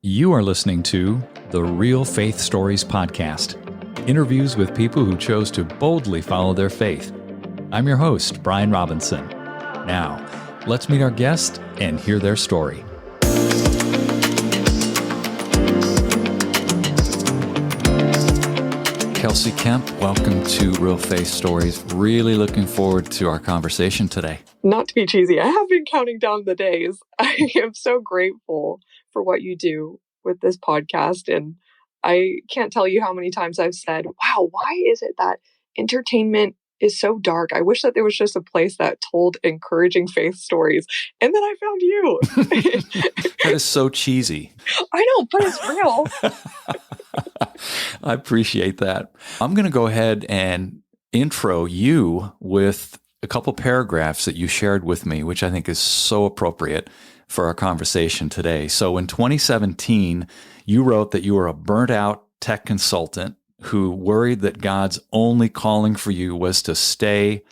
You are listening to the Real Faith Stories podcast, interviews with people who chose to boldly follow their faith. I'm your host, Brian Robinson. Now, let's meet our guest and hear their story. Kelsey Kemp, welcome to Real Faith Stories. Really looking forward to our conversation today. Not to be cheesy, I have been counting down the days. I am so grateful for what you do with this podcast. And I can't tell you how many times I've said, wow, why is it that entertainment is so dark? I wish that there was just a place that told encouraging faith stories. And then I found you. That is so cheesy. I know, but it's real. I appreciate that. I'm going to go ahead and intro you with a couple paragraphs that you shared with me, which I think is so appropriate for our conversation today. So in 2017, you wrote that you were a burnt out tech consultant who worried that God's only calling for you was to stay,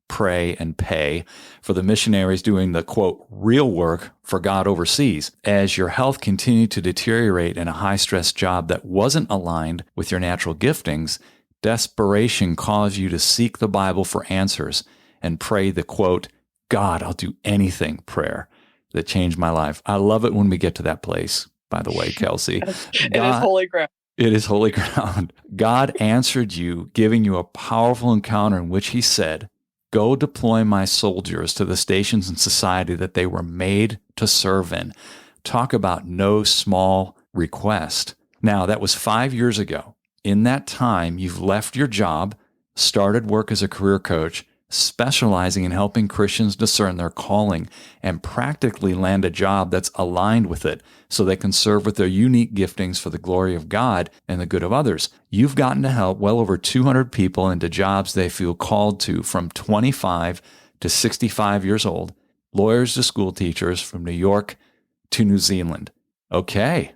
pray, and pay for the missionaries doing the, quote, real work for God overseas. As your health continued to deteriorate in a high-stress job that wasn't aligned with your natural giftings, desperation caused you to seek the Bible for answers and pray the, quote, God, I'll do anything prayer that changed my life. I love it when we get to that place, by the way, Kelsey. It is holy ground. It is holy ground. God answered you, giving you a powerful encounter in which he said, go deploy my soldiers to the stations in society that they were made to serve in. Talk about no small request. Now, that was 5 years ago. In that time, you've left your job, started work as a career coach, specializing in helping Christians discern their calling and practically land a job that's aligned with it so they can serve with their unique giftings for the glory of God and the good of others. You've gotten to help well over 200 people into jobs they feel called to from 25 to 65 years old, lawyers to school teachers from New York to New Zealand. Okay,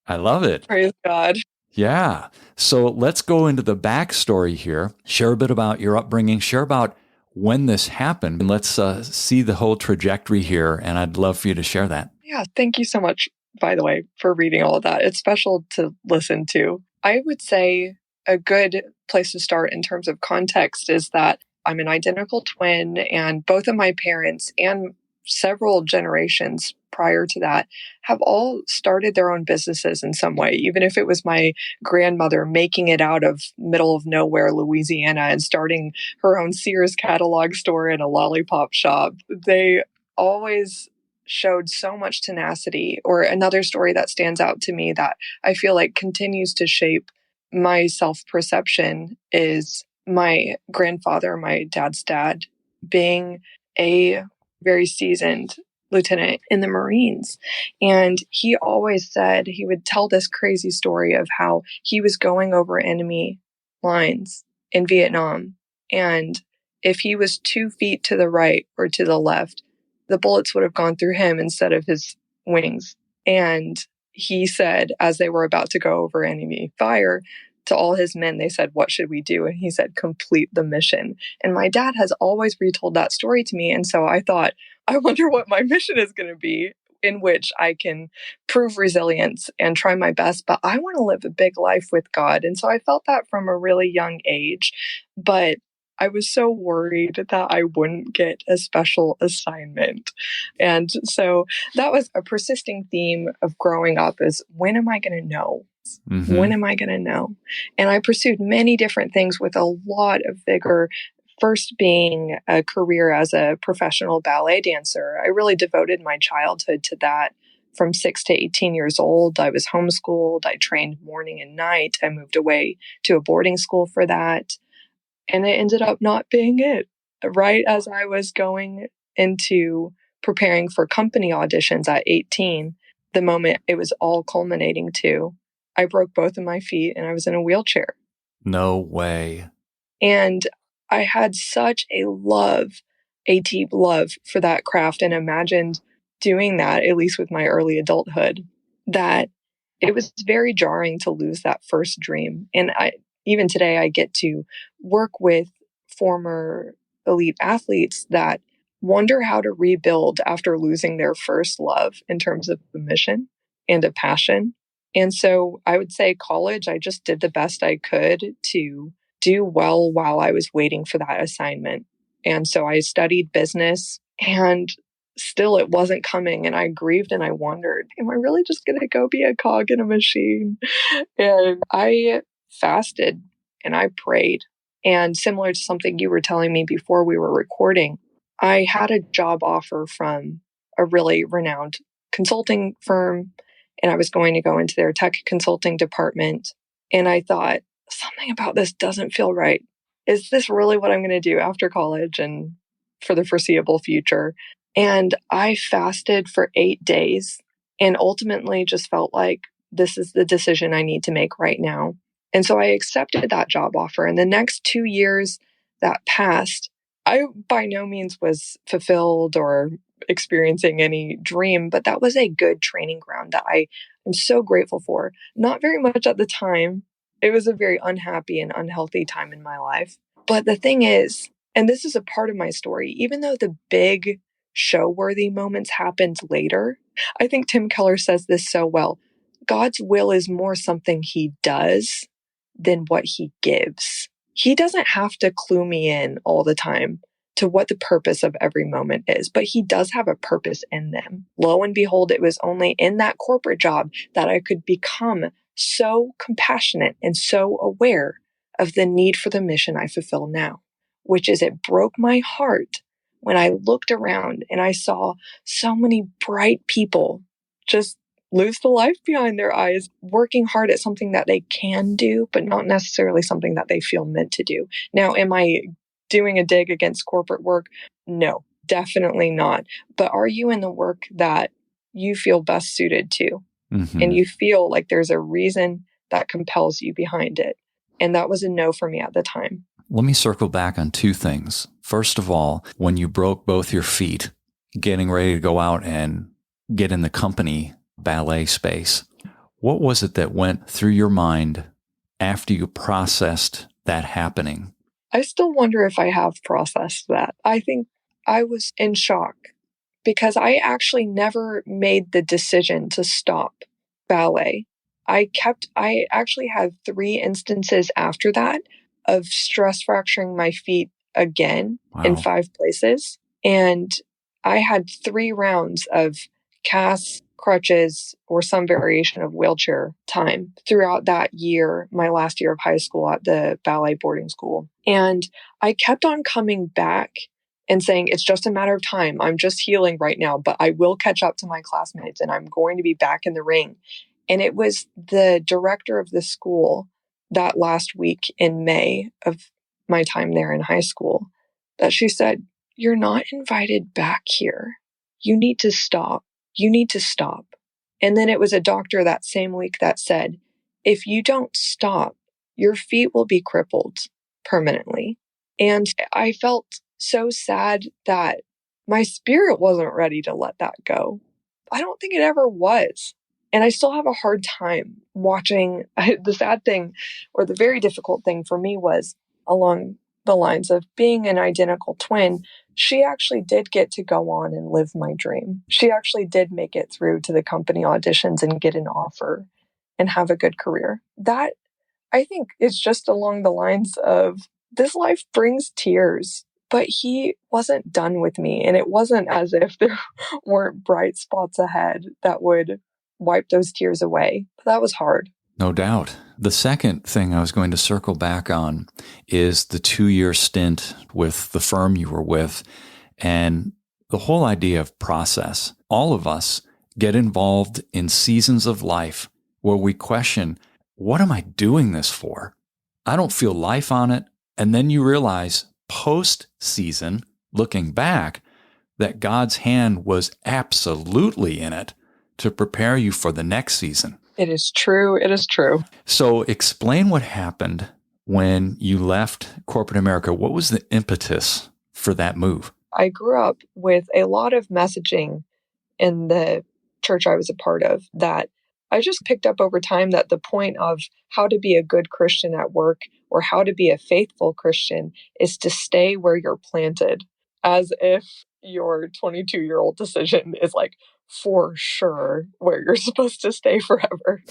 I love it. Praise God. Yeah. So let's go into the backstory here. Share a bit about your upbringing. Share about when this happened. And let's see the whole trajectory here. And I'd love for you to share that. Yeah, thank you so much, by the way, for reading all of that. It's special to listen to. I would say a good place to start in terms of context is that I'm an identical twin, and both of my parents and several generations prior to that have all started their own businesses in some way. Even if it was my grandmother making it out of middle of nowhere, Louisiana, and starting her own Sears catalog store and a lollipop shop, they always showed so much tenacity. Or another story that stands out to me that I feel like continues to shape my self-perception is my grandfather, my dad's dad, being a very seasoned lieutenant in the Marines. And he always said, he would tell this crazy story of how he was going over enemy lines in Vietnam. And if he was 2 feet to the right or to the left, the bullets would have gone through him instead of his wings. And he said, as they were about to go over enemy fire, to all his men, they said, what should we do? And he said, complete the mission. And my dad has always retold that story to me. And so I thought, I wonder what my mission is going to be, in which I can prove resilience and try my best, but I want to live a big life with God. And so I felt that from a really young age, but I was so worried that I wouldn't get a special assignment. And so that was a persisting theme of growing up is, when am I going to know? Mm-hmm. When am I going to know? And I pursued many different things with a lot of vigor. First being a career as a professional ballet dancer. I really devoted my childhood to that. From 6 to 18 years old, I was homeschooled. I trained morning and night. I moved away to a boarding school for that. And it ended up not being it. Right as I was going into preparing for company auditions at 18, the moment it was all culminating to, I broke both of my feet and I was in a wheelchair. No way. And I had such a deep love for that craft, and imagined doing that, at least with my early adulthood, that it was very jarring to lose that first dream. And even today, I get to work with former elite athletes that wonder how to rebuild after losing their first love in terms of a mission and a passion. And so I would say college, I just did the best I could to do well while I was waiting for that assignment. And so I studied business, and still it wasn't coming. And I grieved and I wondered, am I really just going to go be a cog in a machine? And I fasted and I prayed. And similar to something you were telling me before we were recording, I had a job offer from a really renowned consulting firm, and I was going to go into their tech consulting department. And I thought, something about this doesn't feel right. Is this really what I'm going to do after college and for the foreseeable future? And I fasted for 8 days and ultimately just felt like this is the decision I need to make right now. And so I accepted that job offer. And the next 2 years that passed, I by no means was fulfilled or experiencing any dream, but that was a good training ground that I am so grateful for. Not very much at the time. It was a very unhappy and unhealthy time in my life. But the thing is, and this is a part of my story, even though the big show-worthy moments happened later, I think Tim Keller says this so well. God's will is more something he does than what he gives. He doesn't have to clue me in all the time to what the purpose of every moment is, but he does have a purpose in them. Lo and behold, it was only in that corporate job that I could become so compassionate and so aware of the need for the mission I fulfill now, which is it broke my heart when I looked around and I saw so many bright people just lose the life behind their eyes, working hard at something that they can do, but not necessarily something that they feel meant to do. Now, am I doing a dig against corporate work? No, definitely not. But are you in the work that you feel best suited to? Mm-hmm. And you feel like there's a reason that compels you behind it. And that was a no for me at the time. Let me circle back on two things. First of all, when you broke both your feet, getting ready to go out and get in the company ballet space, what was it that went through your mind after you processed that happening? I still wonder if I have processed that. I think I was in shock because I actually never made the decision to stop ballet. I actually had 3 instances after that of stress fracturing my feet again in 5 places. And I had 3 rounds of casts, crutches, or some variation of wheelchair time throughout that year, my last year of high school at the ballet boarding school. And I kept on coming back and saying, it's just a matter of time. I'm just healing right now, but I will catch up to my classmates and I'm going to be back in the ring. And it was the director of the school that last week in May of my time there in high school that she said, you're not invited back here. You need to stop. You need to stop. And then it was a doctor that same week that said, if you don't stop, your feet will be crippled permanently. And I felt so sad that my spirit wasn't ready to let that go. I don't think it ever was. And I still have a hard time watching. The sad thing, or the very difficult thing for me, was along the lines of being an identical twin. She actually did get to go on and live my dream. She actually did make it through to the company auditions and get an offer and have a good career. That, I think, is just along the lines of this life brings tears, but he wasn't done with me. And it wasn't as if there weren't bright spots ahead that would wipe those tears away. But that was hard. No doubt. The second thing I was going to circle back on is the 2-year stint with the firm you were with and the whole idea of process. All of us get involved in seasons of life where we question, what am I doing this for? I don't feel life on it. And then you realize post-season, looking back, that God's hand was absolutely in it to prepare you for the next season. It is true. It is true. So explain what happened when you left corporate America. What was the impetus for that move? I grew up with a lot of messaging in the church I was a part of that I just picked up over time, that the point of how to be a good Christian at work or how to be a faithful Christian is to stay where you're planted, as if your 22-year-old decision is like for sure where you're supposed to stay forever.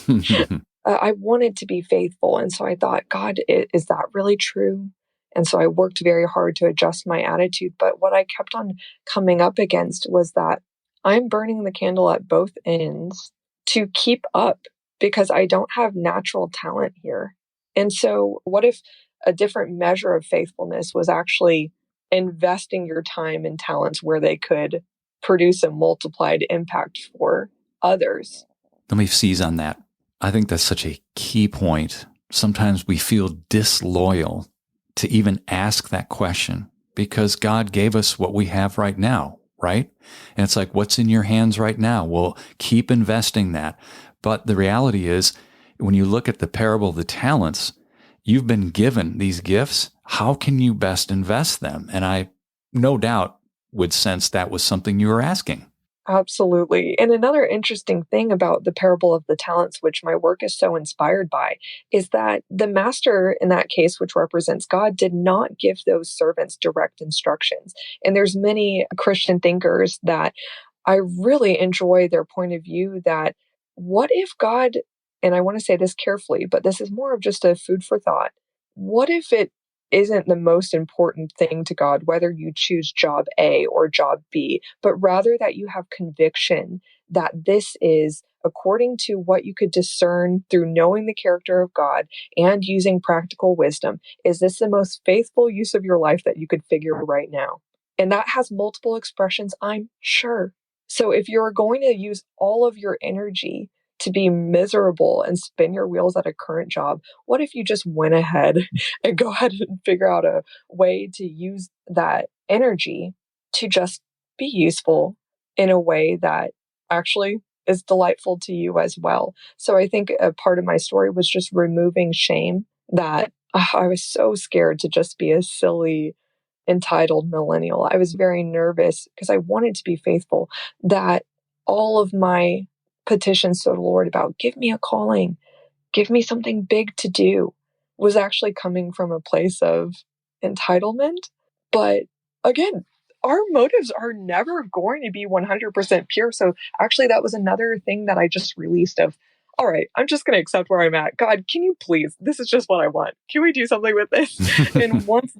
I wanted to be faithful. And so I thought, God, is that really true? And so I worked very hard to adjust my attitude. But what I kept on coming up against was that I'm burning the candle at both ends to keep up because I don't have natural talent here. And so what if a different measure of faithfulness was actually investing your time and talents where they could produce a multiplied impact for others? Let me seize on that. I think that's such a key point. Sometimes we feel disloyal to even ask that question because God gave us what we have right now, right? And it's like, what's in your hands right now? Well, keep investing that. But the reality is, when you look at the parable of the talents, you've been given these gifts. How can you best invest them? And I, no doubt, would sense that was something you were asking. Absolutely. And another interesting thing about the parable of the talents, which my work is so inspired by, is that the master in that case, which represents God, did not give those servants direct instructions. And there's many Christian thinkers that I really enjoy their point of view that what if God, and I want to say this carefully, but this is more of just a food for thought. What if it isn't the most important thing to God, whether you choose job A or job B, but rather that you have conviction that this is according to what you could discern through knowing the character of God and using practical wisdom. Is this the most faithful use of your life that you could figure right now? And that has multiple expressions, I'm sure. So if you're going to use all of your energy to be miserable and spin your wheels at a current job, what if you just went ahead and go ahead and figure out a way to use that energy to just be useful in a way that actually is delightful to you as well? So I think a part of my story was just removing shame that I was so scared to just be a silly, entitled millennial. I was very nervous because I wanted to be faithful, that all of my petitions to the Lord about give me a calling, give me something big to do, was actually coming from a place of entitlement. But again, our motives are never going to be 100% pure. So actually, that was another thing that I just released of, all right, I'm just going to accept where I'm at. God, can you please? This is just what I want. Can we do something with this? And once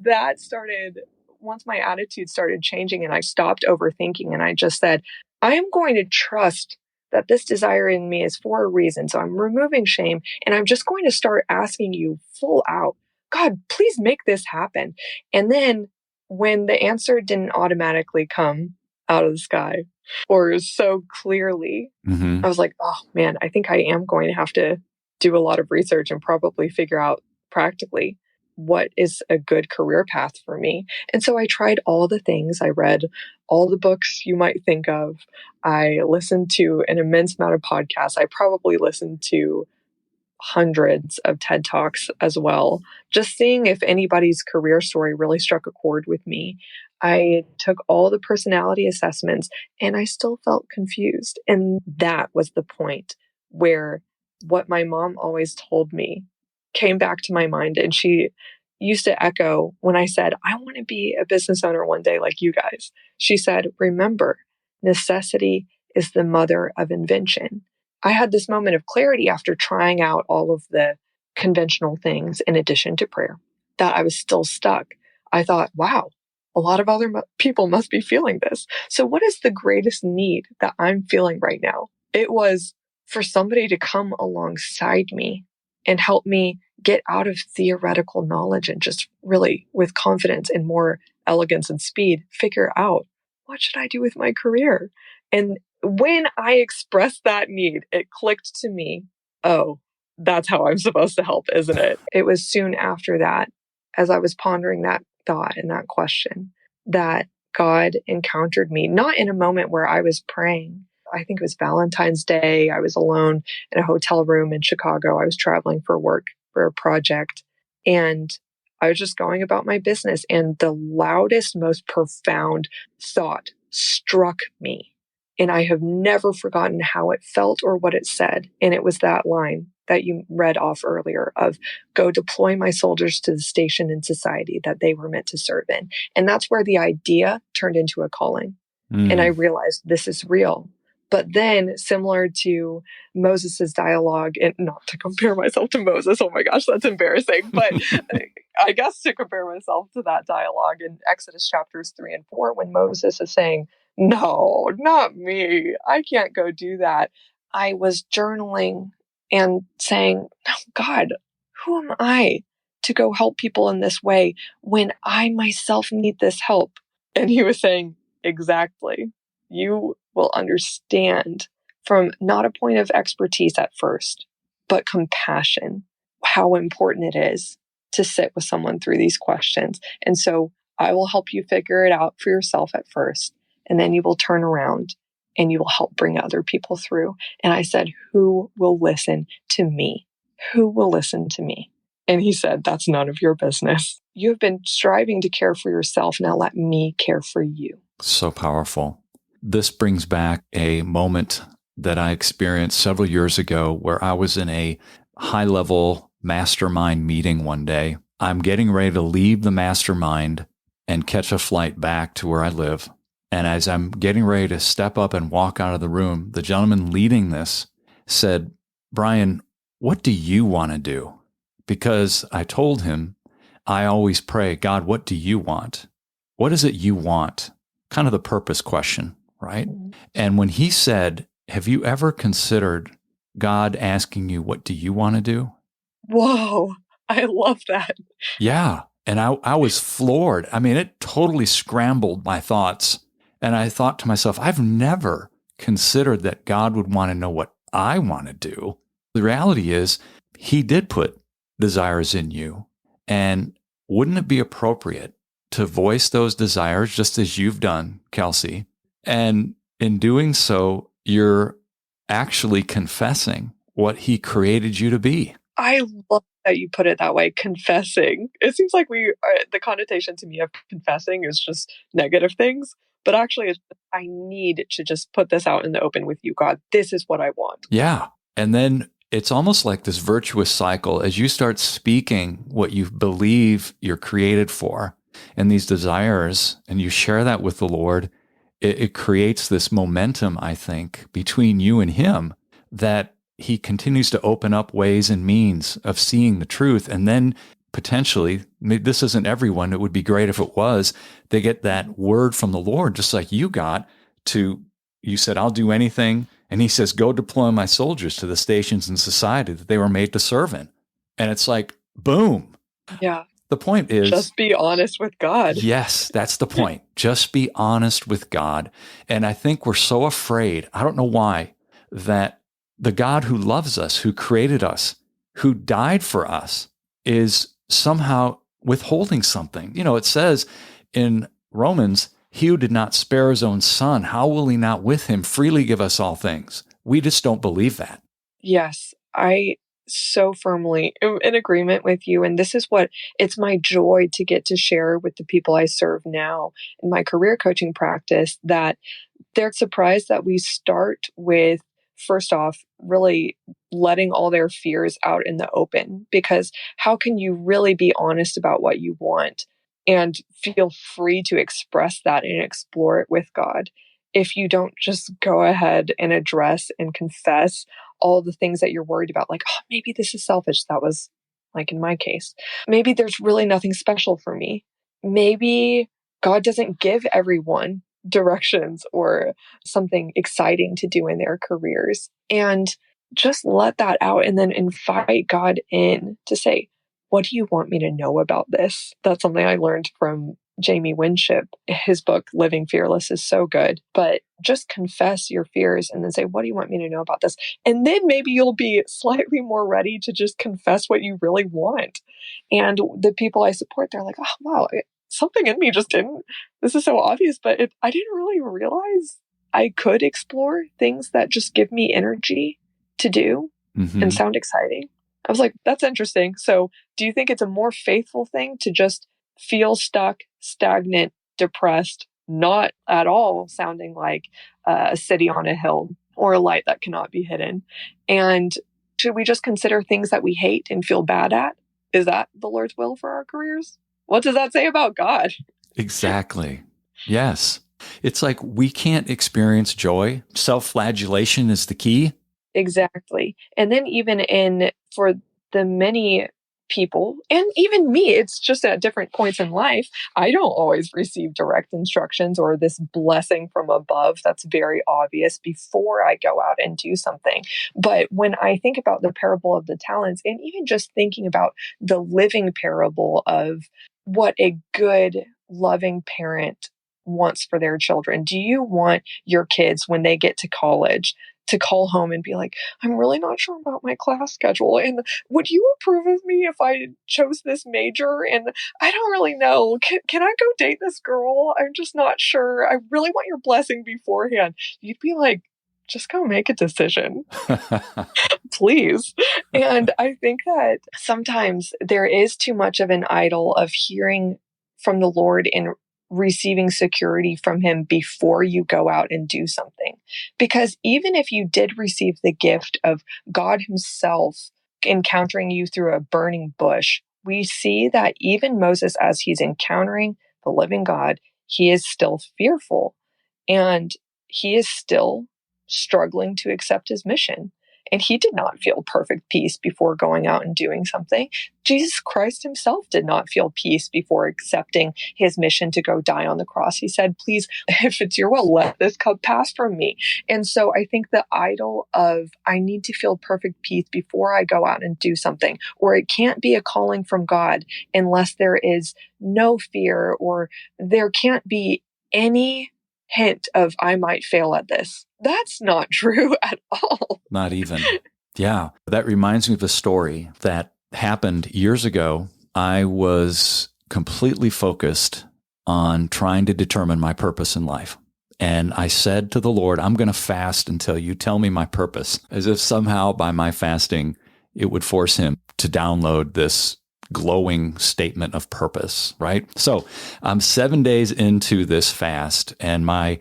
my attitude started changing and I stopped overthinking and I just said, I am going to trust that this desire in me is for a reason. So I'm removing shame and I'm just going to start asking you full out, God, please make this happen. And then when the answer didn't automatically come out of the sky or so clearly, I was like, oh man, I think I am going to have to do a lot of research and probably figure out practically what is a good career path for me. And so I tried all the things. I read all the books you might think of. I listened to an immense amount of podcasts. I probably listened to hundreds of TED Talks as well, just seeing if anybody's career story really struck a chord with me. I took all the personality assessments and I still felt confused. And that was the point where what my mom always told me came back to my mind. And she used to echo when I said, I want to be a business owner one day like you guys. She said, remember, necessity is the mother of invention. I had this moment of clarity after trying out all of the conventional things in addition to prayer, that I was still stuck. I thought, wow, a lot of other people must be feeling this. So what is the greatest need that I'm feeling right now? It was for somebody to come alongside me and help me get out of theoretical knowledge and just really with confidence and more elegance and speed, figure out what should I do with my career? And when I expressed that need, it clicked to me, oh, that's how I'm supposed to help, isn't it? It was soon after that, as I was pondering that thought and that question, that God encountered me, not in a moment where I was praying. I think it was Valentine's Day. I was alone in a hotel room in Chicago. I was traveling for work for a project. And I was just going about my business. And the loudest, most profound thought struck me. And I have never forgotten how it felt or what it said. And it was that line that you read off earlier of go deploy my soldiers to the station in society that they were meant to serve in. And that's where the idea turned into a calling. And I realized this is real. But then, similar to Moses's dialogue, and not to compare myself to Moses, oh my gosh, that's embarrassing. But I guess to compare myself to that dialogue in Exodus chapters 3 and 4, when Moses is saying, no, not me, I can't go do that. I was journaling and saying, no, God, who am I to go help people in this way when I myself need this help? And he was saying, exactly. You will understand from not a point of expertise at first, but compassion, how important it is to sit with someone through these questions. And so I will help you figure it out for yourself at first, and then you will turn around and you will help bring other people through. And I said, who will listen to me? Who will listen to me? And he said, that's none of your business. You have been striving to care for yourself. Now let me care for you. So powerful. This brings back a moment that I experienced several years ago where I was in a high-level mastermind meeting one day. I'm getting ready to leave the mastermind and catch a flight back to where I live. And as I'm getting ready to step up and walk out of the room, the gentleman leading this said, Brian, what do you want to do? Because I told him, I always pray, God, what do you want? What is it you want? Kind of the purpose question, right? Mm-hmm. And when he said, have you ever considered God asking you, what do you want to do? Whoa, I love that. Yeah. And I was floored. I mean, it totally scrambled my thoughts. And I thought to myself, I've never considered that God would want to know what I want to do. The reality is, he did put desires in you. And wouldn't it be appropriate to voice those desires just as you've done, Kelsey? And in doing so, you're actually confessing what he created you to be. I love that you put it that way, confessing. It seems like the connotation to me of confessing is just negative things. But actually, I need to just put this out in the open with you, God. This is what I want. Yeah. And then it's almost like this virtuous cycle. As you start speaking what you believe you're created for and these desires, and you share that with the Lord, it creates this momentum, I think, between you and him, that he continues to open up ways and means of seeing the truth. And then potentially, this isn't everyone, it would be great if it was, they get that word from the Lord, just like you got to, you said, I'll do anything. And he says, go deploy my soldiers to the stations in society that they were made to serve in. And it's like, boom. Yeah. The point is, just be honest with God. Yes, that's the point. Just be honest with God. And I think we're so afraid, I don't know why, that the God who loves us, who created us, who died for us, is somehow withholding something. You know, it says in Romans, he who did not spare his own son, how will he not with him freely give us all things? We just don't believe that. Yes, I so firmly in agreement with you. And this is what it's my joy to get to share with the people I serve now in my career coaching practice, that they're surprised that we start with, first off, really letting all their fears out in the open. Because how can you really be honest about what you want and feel free to express that and explore it with God if you don't just go ahead and address and confess all the things that you're worried about? Like, oh, maybe this is selfish. That was like in my case. Maybe there's really nothing special for me. Maybe God doesn't give everyone directions or something exciting to do in their careers. And just let that out and then invite God in to say, what do you want me to know about this? That's something I learned from Jamie Winship. His book, Living Fearless, is so good. But just confess your fears and then say, what do you want me to know about this? And then maybe you'll be slightly more ready to just confess what you really want. And the people I support, they're like, oh, wow, something in me just didn't. This is so obvious, but I didn't really realize I could explore things that just give me energy to do and sound exciting. I was like, that's interesting. So do you think it's a more faithful thing to just feel stuck, stagnant, depressed, not at all sounding like a city on a hill or a light that cannot be hidden? And should we just consider things that we hate and feel bad at? Is that the Lord's will for our careers? What does that say about God? Exactly. Yes. It's like we can't experience joy. Self-flagellation is the key. Exactly. And then for the many people, and even me, it's just at different points in life, I don't always receive direct instructions or this blessing from above that's very obvious before I go out and do something. But when I think about the parable of the talents, and even just thinking about the living parable of what a good, loving parent wants for their children. Do you want your kids, when they get to college, to call home and be like, I'm really not sure about my class schedule. And would you approve of me if I chose this major? And I don't really know. Can I go date this girl? I'm just not sure. I really want your blessing beforehand. You'd be like, just go make a decision, please. And I think that sometimes there is too much of an idol of hearing from the Lord and receiving security from him before you go out and do something. Because even if you did receive the gift of God himself encountering you through a burning bush, we see that even Moses, as he's encountering the living God, he is still fearful and he is still struggling to accept his mission. And he did not feel perfect peace before going out and doing something. Jesus Christ himself did not feel peace before accepting his mission to go die on the cross. He said, please, if it's your will, let this cup pass from me. And so I think the idol of, I need to feel perfect peace before I go out and do something, or it can't be a calling from God unless there is no fear, or there can't be any hint of, I might fail at this. That's not true at all. Not even. Yeah. That reminds me of a story that happened years ago. I was completely focused on trying to determine my purpose in life. And I said to the Lord, I'm going to fast until you tell me my purpose, as if somehow by my fasting, it would force him to download this glowing statement of purpose, right? So I'm 7 days into this fast, and my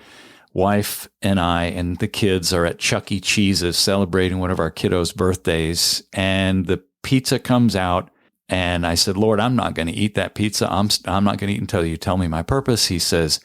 wife and I and the kids are at Chuck E. Cheese's celebrating one of our kiddos' birthdays, and the pizza comes out, and I said, Lord, I'm not going to eat that pizza. I'm not going to eat until you tell me my purpose. He says,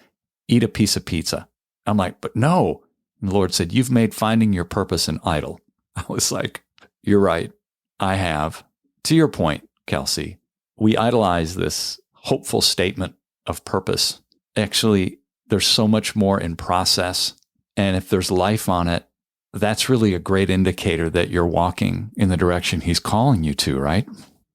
eat a piece of pizza. I'm like, but no. And the Lord said, you've made finding your purpose an idol. I was like, you're right. I have. To your point, Kelsey, we idolize this hopeful statement of purpose. Actually, there's so much more in process. And if there's life on it, that's really a great indicator that you're walking in the direction he's calling you to, right?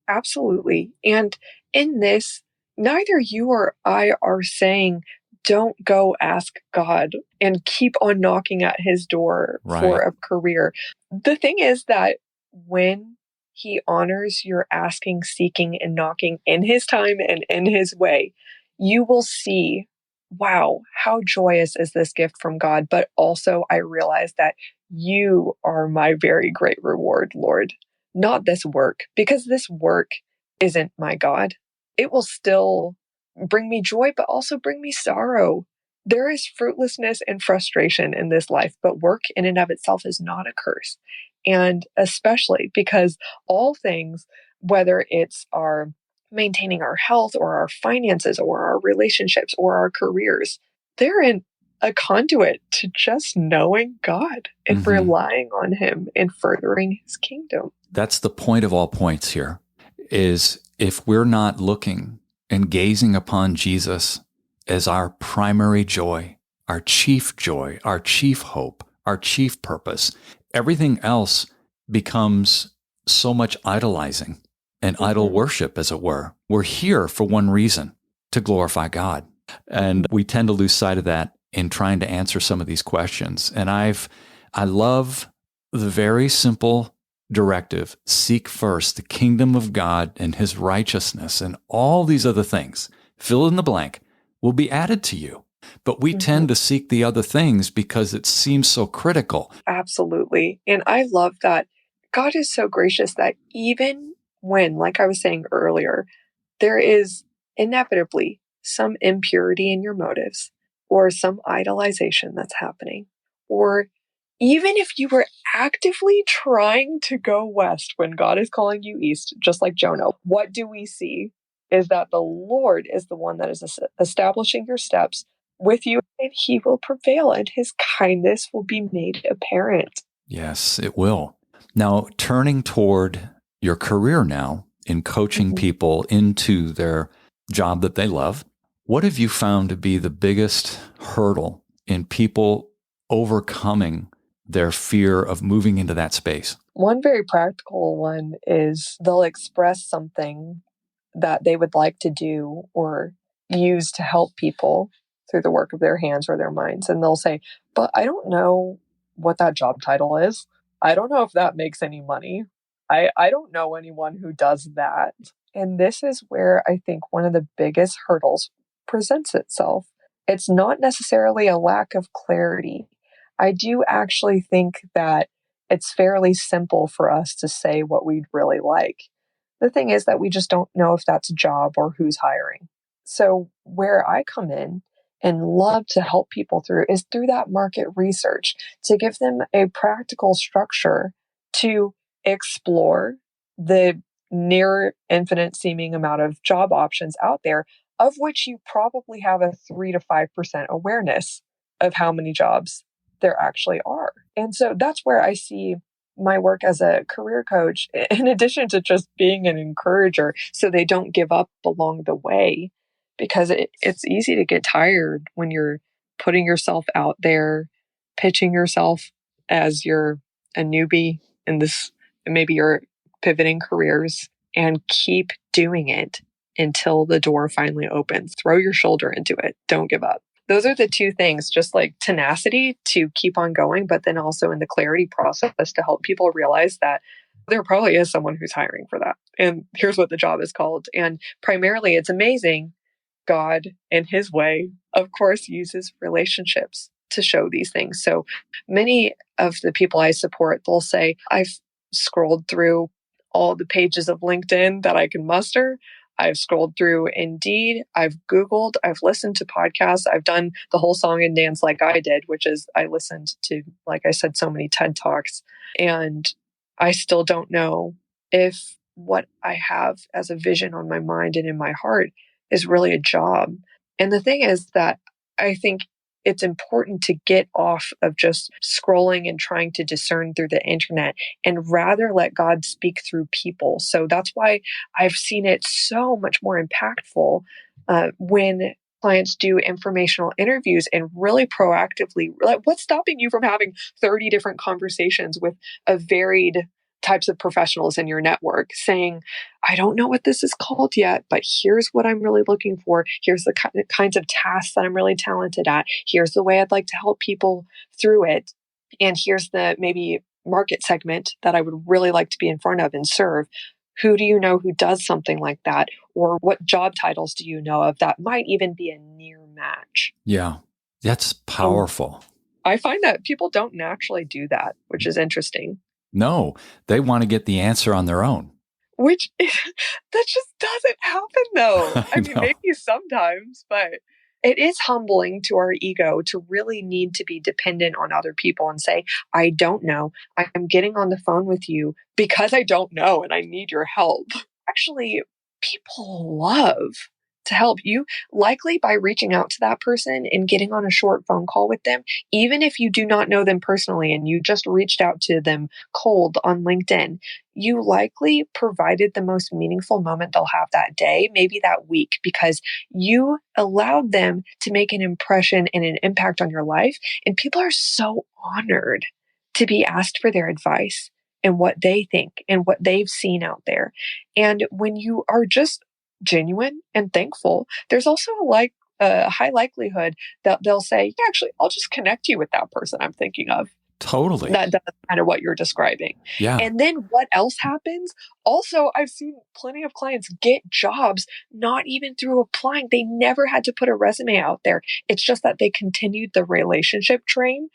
Absolutely. And in this, neither you or I are saying, don't go ask God and keep on knocking at his door for a career. The thing is that when he honors your asking, seeking, and knocking in his time and in his way, you will see, wow, how joyous is this gift from God. But also I realize that you are my very great reward, Lord, not this work, because this work isn't my God. It will still bring me joy, but also bring me sorrow. There is fruitlessness and frustration in this life, but work in and of itself is not a curse. And especially because all things, whether it's our maintaining our health or our finances or our relationships or our careers, they're in a conduit to just knowing God and relying on him and furthering his kingdom. That's the point of all points here, is if we're not looking and gazing upon Jesus as our primary joy, our chief hope, our chief purpose, everything else becomes so much idolizing and idol worship, as it were. We're here for one reason, to glorify God. And we tend to lose sight of that in trying to answer some of these questions. And I love the very simple directive: seek first the kingdom of God and his righteousness, and all these other things, fill in the blank, will be added to you. But we tend to seek the other things because it seems so critical. Absolutely. And I love that God is so gracious that even when, like I was saying earlier, there is inevitably some impurity in your motives or some idolization that's happening, or even if you were actively trying to go west when God is calling you east, just like Jonah, what do we see is that the Lord is the one that is establishing your steps, with you, and he will prevail, and his kindness will be made apparent. Yes, it will. Now, turning toward your career now in coaching people into their job that they love, what have you found to be the biggest hurdle in people overcoming their fear of moving into that space? One very practical one is they'll express something that they would like to do or use to help people through the work of their hands or their minds. And they'll say, but I don't know what that job title is. I don't know if that makes any money. I don't know anyone who does that. And this is where I think one of the biggest hurdles presents itself. It's not necessarily a lack of clarity. I do actually think that it's fairly simple for us to say what we'd really like. The thing is that we just don't know if that's a job or who's hiring. So where I come in and love to help people through is through that market research, to give them a practical structure to explore the near infinite seeming amount of job options out there, of which you probably have a 3 to 5% awareness of how many jobs there actually are. And so that's where I see my work as a career coach, in addition to just being an encourager, so they don't give up along the way, because it's easy to get tired when you're putting yourself out there, pitching yourself as you're a newbie in this, maybe you're pivoting careers, and keep doing it until the door finally opens. Throw your shoulder into it. Don't give up. Those are the two things, just like tenacity to keep on going, but then also in the clarity process to help people realize that there probably is someone who's hiring for that. And here's what the job is called. And primarily, it's amazing. God, in his way, of course, uses relationships to show these things. So many of the people I support, they'll say, I've scrolled through all the pages of LinkedIn that I can muster. I've scrolled through Indeed, I've Googled, I've listened to podcasts, I've done the whole song and dance like I did, which is I listened to, like I said, so many TED Talks. And I still don't know if what I have as a vision on my mind and in my heart is really a job. And the thing is that I think it's important to get off of just scrolling and trying to discern through the internet and rather let God speak through people. So that's why I've seen it so much more impactful when clients do informational interviews and really proactively, like, what's stopping you from having 30 different conversations with a varied types of professionals in your network saying, I don't know what this is called yet, but here's what I'm really looking for. Here's the kinds of tasks that I'm really talented at. Here's the way I'd like to help people through it. And here's the maybe market segment that I would really like to be in front of and serve. Who do you know who does something like that? Or what job titles do you know of that might even be a near match? Yeah, that's powerful. I find that people don't naturally do that, which is interesting. No, they want to get the answer on their own. Which that just doesn't happen though. I mean, maybe sometimes, but it is humbling to our ego to really need to be dependent on other people and say, I don't know. I'm getting on the phone with you because I don't know and I need your help. Actually, people love to help you, likely by reaching out to that person and getting on a short phone call with them, even if you do not know them personally and you just reached out to them cold on LinkedIn. You likely provided the most meaningful moment they'll have that day, maybe that week, because you allowed them to make an impression and an impact on your life. And people are so honored to be asked for their advice and what they think and what they've seen out there. And when you are just genuine and thankful, there's also a high likelihood that they'll say, yeah, actually, I'll just connect you with that person I'm thinking of. Totally. That does kind of what you're describing. Yeah. And then what else happens? Also, I've seen plenty of clients get jobs, not even through applying. They never had to put a resume out there. It's just that they continued the relationship train.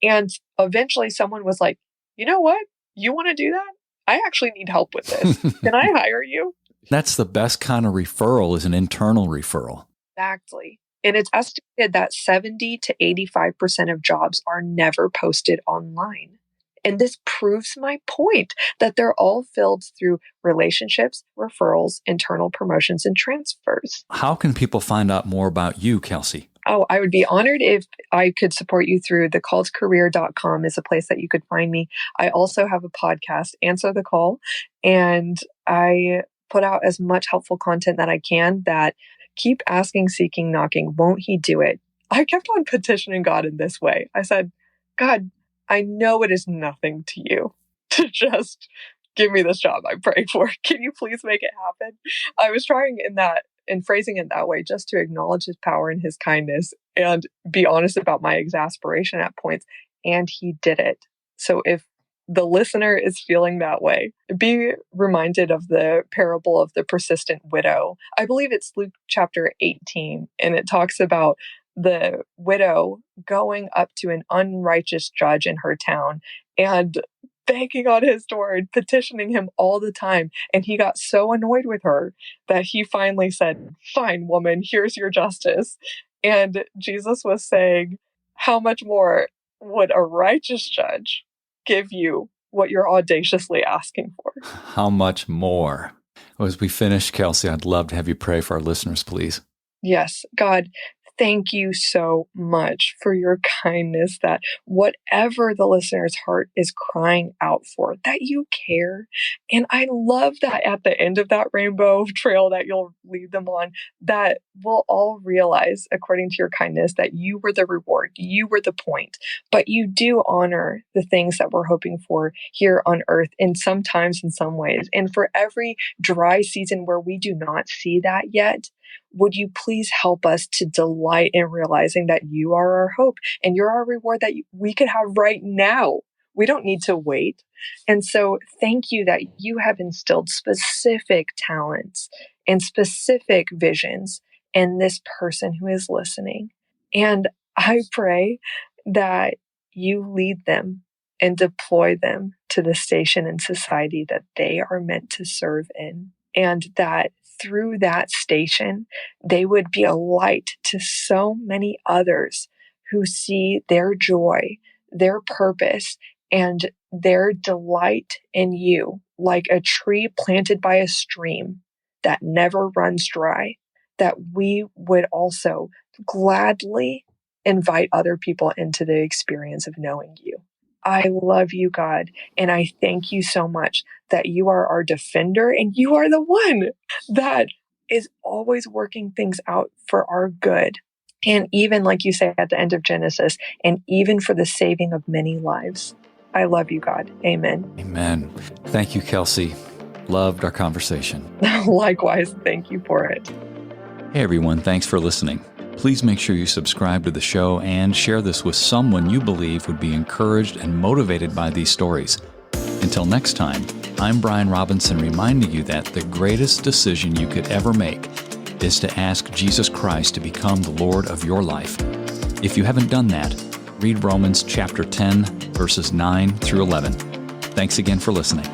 And eventually someone was like, you know what? You want to do that? I actually need help with this. Can I hire you? That's the best kind of referral, is an internal referral. Exactly. And it's estimated that 70 to 85% of jobs are never posted online. And this proves my point that they're all filled through relationships, referrals, internal promotions, and transfers. How can people find out more about you, Kelsey? Oh, I would be honored if I could support you through thecalledcareer.com is a place that you could find me. I also have a podcast, Answer the Call, and I put out as much helpful content that I can that keep asking, seeking, knocking. Won't he do it? I kept on petitioning God in this way. I said, God, I know it is nothing to you to just give me this job I'm praying for. Can you please make it happen? I was trying and phrasing it that way just to acknowledge his power and his kindness and be honest about my exasperation at points. And he did it. So if the listener is feeling that way, be reminded of the parable of the persistent widow. I believe it's Luke chapter 18, and it talks about the widow going up to an unrighteous judge in her town and banging on his door and petitioning him all the time. And he got so annoyed with her that he finally said, fine, woman, here's your justice. And Jesus was saying, how much more would a righteous judge give you what you're audaciously asking for? How much more? Well, as we finish, Kelsey, I'd love to have you pray for our listeners, please. Yes, God, thank you so much for your kindness, that whatever the listener's heart is crying out for, that you care. And I love that at the end of that rainbow trail that you'll lead them on, that we'll all realize, according to your kindness, that you were the reward, you were the point, but you do honor the things that we're hoping for here on earth, and sometimes in some ways. And for every dry season where we do not see that yet, would you please help us to delight in realizing that you are our hope and you're our reward that we could have right now. We don't need to wait. And so thank you that you have instilled specific talents and specific visions in this person who is listening. And I pray that you lead them and deploy them to the station in society that they are meant to serve in. And that through that station, they would be a light to so many others who see their joy, their purpose, and their delight in you, like a tree planted by a stream that never runs dry, that we would also gladly invite other people into the experience of knowing you. I love you, God, and I thank you so much that you are our defender and you are the one that is always working things out for our good. And even, like you say at the end of Genesis, and even for the saving of many lives. I love you, God. Amen. Amen. Thank you, Kelsey. Loved our conversation. Likewise, thank you for it. Hey, everyone. Thanks for listening. Please make sure you subscribe to the show and share this with someone you believe would be encouraged and motivated by these stories. Until next time, I'm Brian Robinson, reminding you that the greatest decision you could ever make is to ask Jesus Christ to become the Lord of your life. If you haven't done that, read Romans chapter 10, verses 9 through 11. Thanks again for listening.